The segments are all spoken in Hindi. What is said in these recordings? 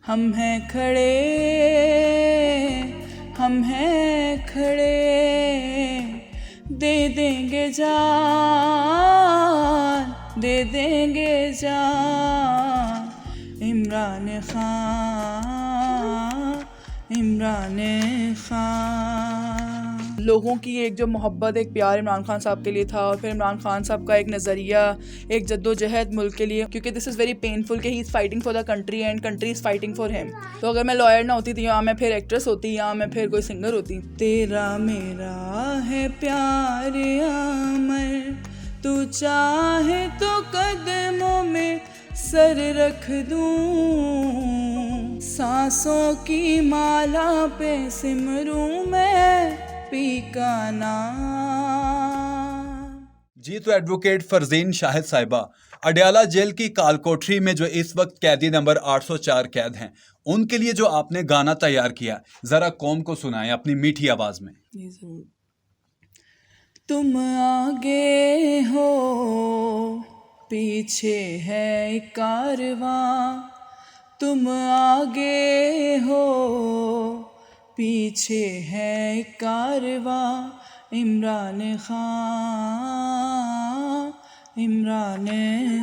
हम हैं खड़े, हम हैं खड़े, दे देंगे जान, दे देंगे जान। इमरान खान, इमरान खान। लोगों की एक जो मोहब्बत, एक प्यार इमरान खान साहब के लिए था, और फिर इमरान खान साहब का एक नज़रिया, एक जद्दोजहद मुल्क के लिए, क्योंकि दिस इज़ वेरी पेनफुल कि he is fighting for the country and country is fighting for him. तो अगर मैं लॉयर ना होती तो या मैं फिर एक्ट्रेस होती या मैं फिर कोई सिंगर होती। तेरा मेरा है प्यार अमर, तू चाहे तो कदमों में सर रख दूं, सांसों की माला पे सिमरूं मैं पी का नाम। जी तो एडवोकेट फरजीन शाहिद साहिबा अडयाला जेल की कालकोठरी में जो इस वक्त कैदी नंबर 804 कैद हैं, उनके लिए जो आपने गाना तैयार किया, जरा कौम को सुनाएं अपनी मीठी आवाज में। जी जरूर। तुम आगे हो, पीछे है कारवां, तुम आगे हो, पीछे है कारवां। इमरान खान, इमरान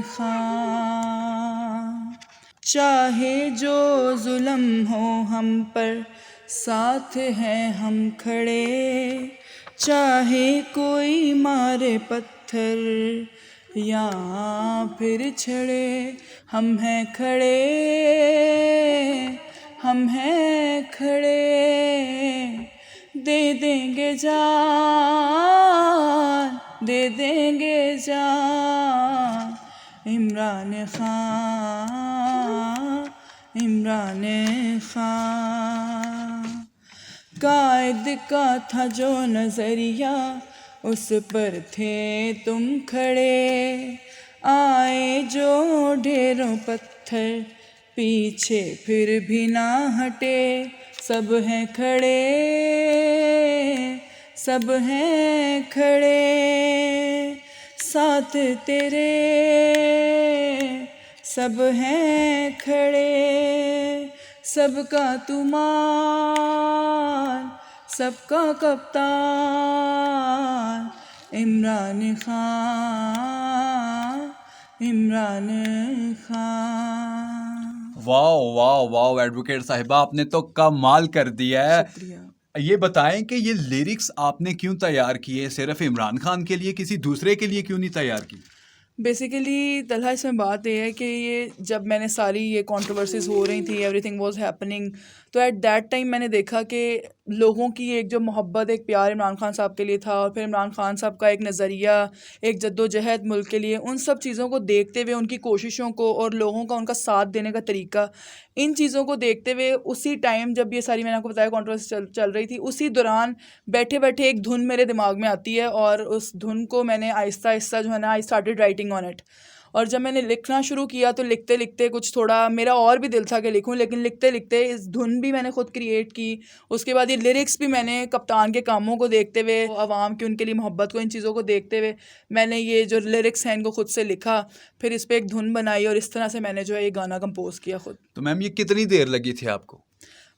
खान। चाहे जो जुल्म हो हम पर, साथ हैं हम खड़े, चाहे कोई मारे पत्थर या फिर छड़े। हम हैं खड़े, हम हैं खड़े, दे देंगे जान, दे देंगे जान। इमरान खान, इमरान खान। कायद का था जो नजरिया, उस पर थे तुम खड़े, आए जो ढेरों पत्थर, पीछे फिर भी ना हटे। सब हैं खड़े, सब हैं खड़े, साथ तेरे सब हैं खड़े। सबका तुमान, सबका कप्तान। इमरान खान, इमरान खान। वाह वाह वाह एडवोकेट साहिबा, आपने तो कमाल कर दिया है। शुक्रिया। ये बताएं कि ये लिरिक्स आपने क्यों तैयार किए, सिर्फ इमरान खान के लिए, किसी दूसरे के लिए क्यों नहीं तैयार की? बेसिकली तलहा इसमें बात यह है कि ये जब मैंने सारी ये कंट्रोवर्सीज हो रही थी, एवरीथिंग वाज हैपनिंग, तो एट दैट टाइम मैंने देखा कि लोगों की एक जो मोहब्बत, एक प्यार इमरान खान साहब के लिए था, और फिर इमरान खान साहब का एक नज़रिया, एक जद्दोजहद मुल्क के लिए, उन सब चीज़ों को देखते हुए, उनकी कोशिशों को और लोगों का उनका साथ देने का तरीका, इन चीज़ों को देखते हुए उसी टाइम जब ये सारी मैंने आपको बताया कंट्रोवर्सी चल रही थी, उसी दौरान बैठे बैठे एक धुन मेरे दिमाग में आती है, और उस धुन को मैंने आहिस्ता आहिस्ता जो है ना, I started writing on it. और जब मैंने लिखना शुरू किया तो लिखते लिखते कुछ थोड़ा मेरा और भी दिल था कि लिखूं, लेकिन लिखते लिखते इस धुन भी मैंने खुद क्रिएट की। उसके बाद ये लिरिक्स भी मैंने कप्तान के कामों को देखते हुए, आवाम की उनके लिए मोहब्बत को, इन चीज़ों को देखते हुए मैंने ये जो लिरिक्स हैं इनको खुद से लिखा, फिर इस पर एक धुन बनाई, और इस तरह से मैंने जो है ये गाना कंपोज किया खुद। तो मैम ये कितनी देर लगी थी आपको?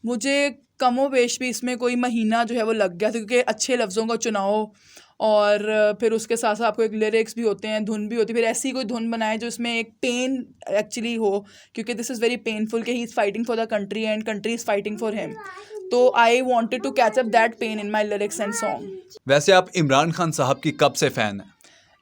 मुझे कमो बेश भी इसमें कोई महीना जो है वो लग गया था, क्योंकि अच्छे लफ्ज़ों का चुनाव, और फिर उसके साथ साथ आपको एक लिरिक्स भी होते हैं, धुन भी होती है, फिर ऐसी कोई धुन बनाए जो इसमें एक पेन एक्चुअली हो, क्योंकि दिस इज़ वेरी पेनफुल कि he is fighting for the country and country is fighting for him. तो I wanted to catch up that pain in my lyrics and song. वैसे आप इमरान खान साहब की कब से फ़ैन हैं?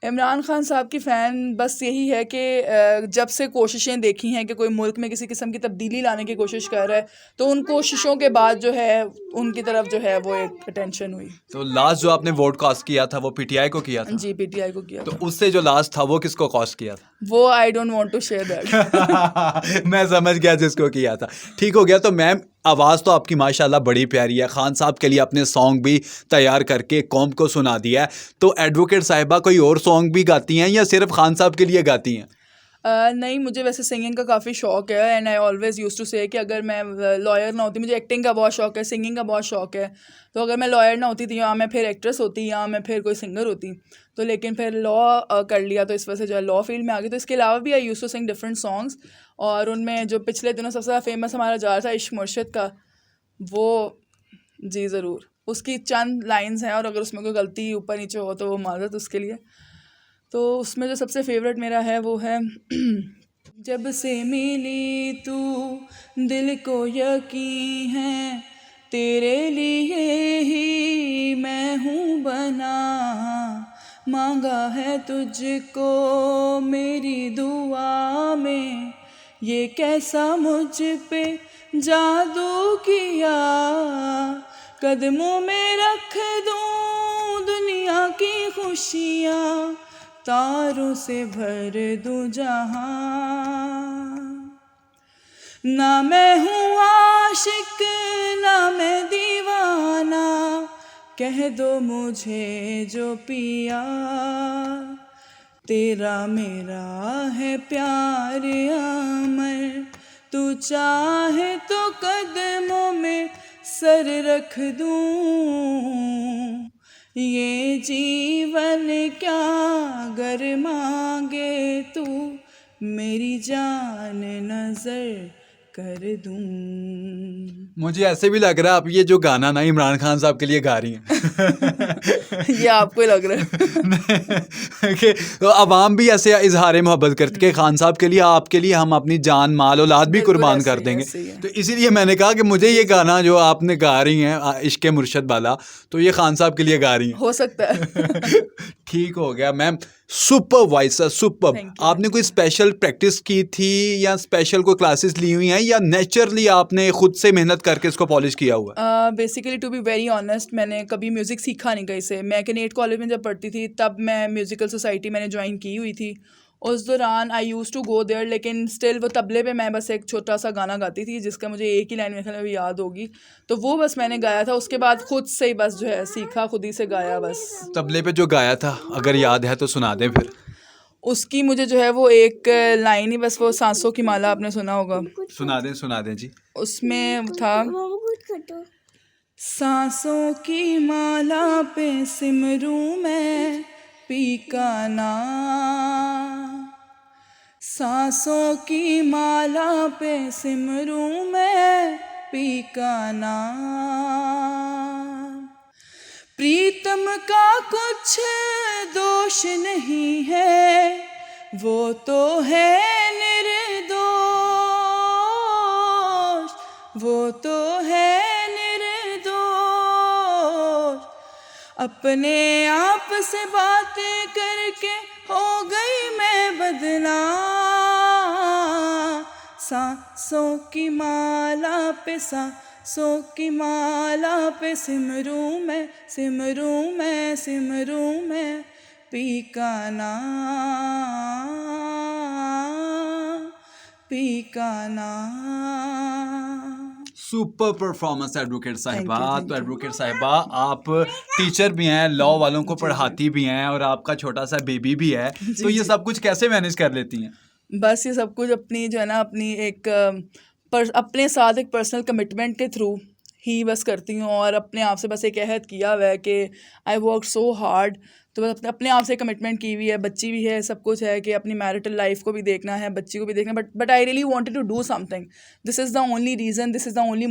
इमरान खान साहब की फ़ैन बस यही है कि जब से कोशिशें देखी हैं कि कोई मुल्क में किसी किस्म की तब्दीली लाने की कोशिश कर रहा है, तो उन कोशिशों के बाद जो है उनकी तरफ जो है वो एक अटेंशन हुई। तो लास्ट जो आपने वोट कास्ट किया था वो पीटीआई को किया था? जी, पीटीआई को किया तो था। उससे जो लास्ट था वो किसको कास्ट किया था? वो I don't want to share that. मैं समझ गया जिसको किया था। ठीक हो गया। तो मैम आवाज़ तो आपकी माशाल्लाह बड़ी प्यारी है, खान साहब के लिए अपने सॉन्ग भी तैयार करके कौम को सुना दिया है। तो एडवोकेट साहिबा कोई और सॉन्ग भी गाती हैं या सिर्फ खान साहब के लिए गाती हैं? नहीं, मुझे वैसे सिंगिंग का काफ़ी शौक है and I always use to say कि अगर मैं लॉयर ना होती, मुझे एक्टिंग का बहुत शौक है, सिंगिंग का बहुत शौक है, तो अगर मैं लॉयर ना होती तो या मैं फिर एक्ट्रेस होती या मैं फिर कोई सिंगर होती, तो लेकिन फिर लॉ कर लिया तो इस वजह से जो है लॉ फील्ड में आ गई। तो इसके अलावा भी I use to sing different songs, और उनमें जो पिछले दिनों सबसे ज़्यादा फेमस हमारा जा रहा था इश्क मुर्शिद का, वो जी ज़रूर, उसकी चंद लाइंस हैं और अगर उसमें कोई गलती ऊपर नीचे हो तो वो माज़रत उसके लिए। तो उसमें जो सबसे फेवरेट मेरा है वो है जब से मिली तू दिल को यकीन है तेरे लिए ही मैं हूँ बना, मांगा है तुझको मेरी दुआ में, ये कैसा मुझ पे जादू किया, कदमों में रख दूँ दुनिया की खुशियाँ, तारों से भर दूँ जहाँ, ना मैं हूँ आशिक ना मैं दीवाना, कह दो मुझे जो पिया, तेरा मेरा है प्यार अमर, तू चाहे तो कदमों में सर रख दूँ, ये जीवन क्या गर मांगे तू, मेरी जान नजर कर दूँ। मुझे ऐसे भी लग रहा है आप ये जो गाना ना इमरान खान साहब के लिए गा रही हैं। ये आपको ही लग रहा है? कि तो अवाम भी ऐसे इजहार मोहब्बत करती है खान साहब के लिए, आपके लिए हम अपनी जान माल औलाद भी बिल्कुल कुर्बान ऐसे कर ही, देंगे। ऐसे ही है। तो इसीलिए मैंने कहा कि मुझे ये गाना जो आपने गा रही हैं इश्क मुर्शद वाला, तो ये खान साहब के लिए गा रही हैं। हो सकता है। ठीक हो गया मैम, सुपर वॉइस है, सुपर। Thank you, आपने कोई स्पेशल प्रैक्टिस की थी या स्पेशल कोई क्लासेस ली हुई हैं या नेचुरली आपने खुद से मेहनत करके इसको पॉलिश किया हुआ है? Basically to be very honest, मैंने कभी म्यूज़िक सीखा नहीं कहीं से। मैं कैनेट कॉलेज में जब पढ़ती थी तब मैं म्यूज़िकल सोसाइटी मैंने ज्वाइन की हुई थी, उस दौरान आई यूज़ टू गो देयर, लेकिन स्टिल वो तबले पे मैं बस एक छोटा सा गाना गाती थी जिसका मुझे एक ही लाइन मेरे ख्याल में भी याद होगी, तो वो बस मैंने गाया था। उसके बाद खुद से ही बस जो है सीखा, खुद ही से गाया बस। तबले पे जो गाया था अगर याद है तो सुना दें फिर। उसकी मुझे जो है वो एक लाइन ही बस, वो सांसों की माला आपने सुना होगा, सुना दें जी। उसमें था सांसों की माला पे सिमरूं मैं पी का नाम, सांसों की माला पे सिमरूं मैं पी का नाम, प्रीतम का कुछ दोष नहीं है वो तो है निर्दोष, वो तो है निर्दोष, अपने आप से बातें करके हो गई मैं बदनाम, सांसों की माला पे सांसों की माला पे सिमरूं मैं सिमरूं मैं सिमरूं मैं पी का नाम, पी का नाम। सुपर परफॉर्मेंस एडवोकेट साहिबा। thank तो you. एडवोकेट साहिबा आप टीचर भी हैं, लॉ वालों को पढ़ाती भी हैं और आपका छोटा सा बेबी भी है, तो ये सब कुछ कैसे मैनेज कर लेती हैं? बस ये सब कुछ अपनी जो है ना अपनी एक अपने साथ एक पर्सनल कमिटमेंट के थ्रू ही बस करती हूँ, और अपने आप से बस एक अहद किया हुआ है कि आई वर्क सो हार्ड, तो बस अपने आप से कमिटमेंट की हुई है। बच्ची भी है, सब कुछ है कि अपनी मैरिटल लाइफ को भी देखना है, बच्ची को भी देखना, but I really wanted to do something. This is the only reason, this is the only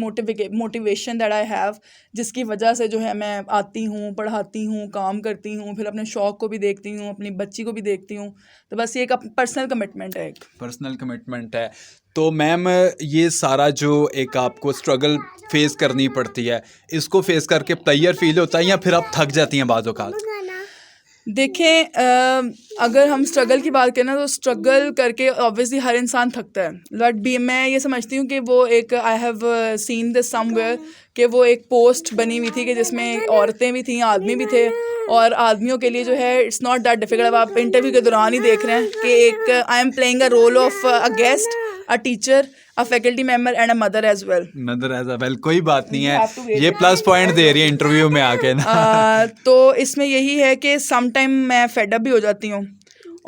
motivation that I have, जिसकी वजह से जो है मैं आती हूँ, पढ़ाती हूँ, काम करती हूँ, फिर अपने शौक़ को भी देखती हूँ, अपनी बच्ची को भी देखती हूँ। तो बस ये एक पर्सनल कमिटमेंट है, एक पर्सनल कमिटमेंट है। तो मैम ये सारा जो एक आपको स्ट्रगल फेस करनी पड़ती है, इसको फेस करके तैयार फील होता है या फिर आप थक जाती हैं बाज़ औक़ात? देखें, अगर हम स्ट्रगल की बात करें ना, तो स्ट्रगल करके ऑब्वियसली हर इंसान थकता है, बट मैं ये समझती हूँ कि वो एक I have seen this somewhere कि वो एक पोस्ट बनी हुई थी कि जिसमें औरतें भी थीं, आदमी भी थे, और आदमियों के लिए जो है इट्स नॉट दैट डिफिकल्ट। अब आप इंटरव्यू के दौरान ही देख रहे हैं कि एक I am playing a role of a guest, a teacher, a faculty member and a mother as well. कोई बात नहीं है, ये प्लस पॉइंट दे रही है इंटरव्यू में आके ना। तो इसमें यही है कि सम टाइम मैं फेड अप भी हो जाती हूँ,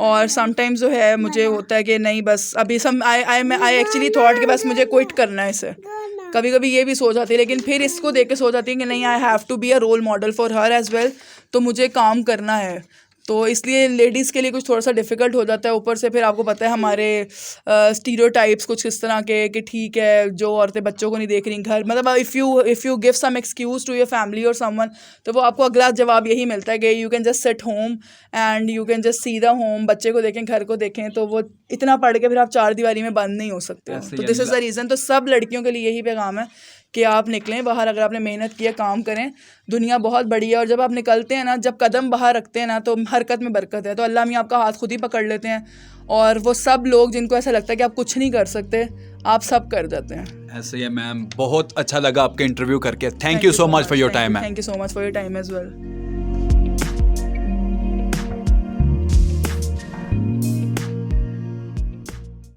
और समटाइम्स जो है मुझे होता है कि नहीं बस अभी आई एक्चुअली थॉट कि बस मुझे क्विट करना है इसे, कभी कभी ये भी सोच आती है, लेकिन फिर इसको देख के सोच आती है कि नहीं, I have to be a role model for her as well, तो मुझे काम करना है। तो इसलिए लेडीज़ के लिए कुछ थोड़ा सा डिफ़िकल्ट हो जाता है। ऊपर से फिर आपको पता है हमारे स्टीरियोटाइप्स कुछ इस तरह के कि ठीक है जो औरतें बच्चों को नहीं देख रही घर, मतलब if you give some excuse to your family और समवन, तो वो आपको अगला जवाब यही मिलता है कि you can just sit home and you can just see the home, बच्चे को देखें, घर को देखें। तो वो इतना पढ़ के फिर आप चार दीवारी में बंद नहीं हो सकते हो। तो दिस इज़ द रीज़न। तो सब लड़कियों के लिए यही पैगाम है कि आप निकलें बाहर, अगर आपने मेहनत की है, काम करें, दुनिया बहुत बड़ी है। और जब आप निकलते हैं ना, जब कदम बाहर रखते हैं ना, तो हरकत में बरकत है। तो अल्लाह मियाँ आपका हाथ खुद ही पकड़ लेते हैं, और वो सब लोग जिनको ऐसा लगता है कि आप कुछ नहीं कर सकते, आप सब कर जाते हैं। ऐसे ही है मैम, बहुत अच्छा लगा आपके इंटरव्यू करके। Thank you so much for your time ma'am. Thank you so much for your time as well.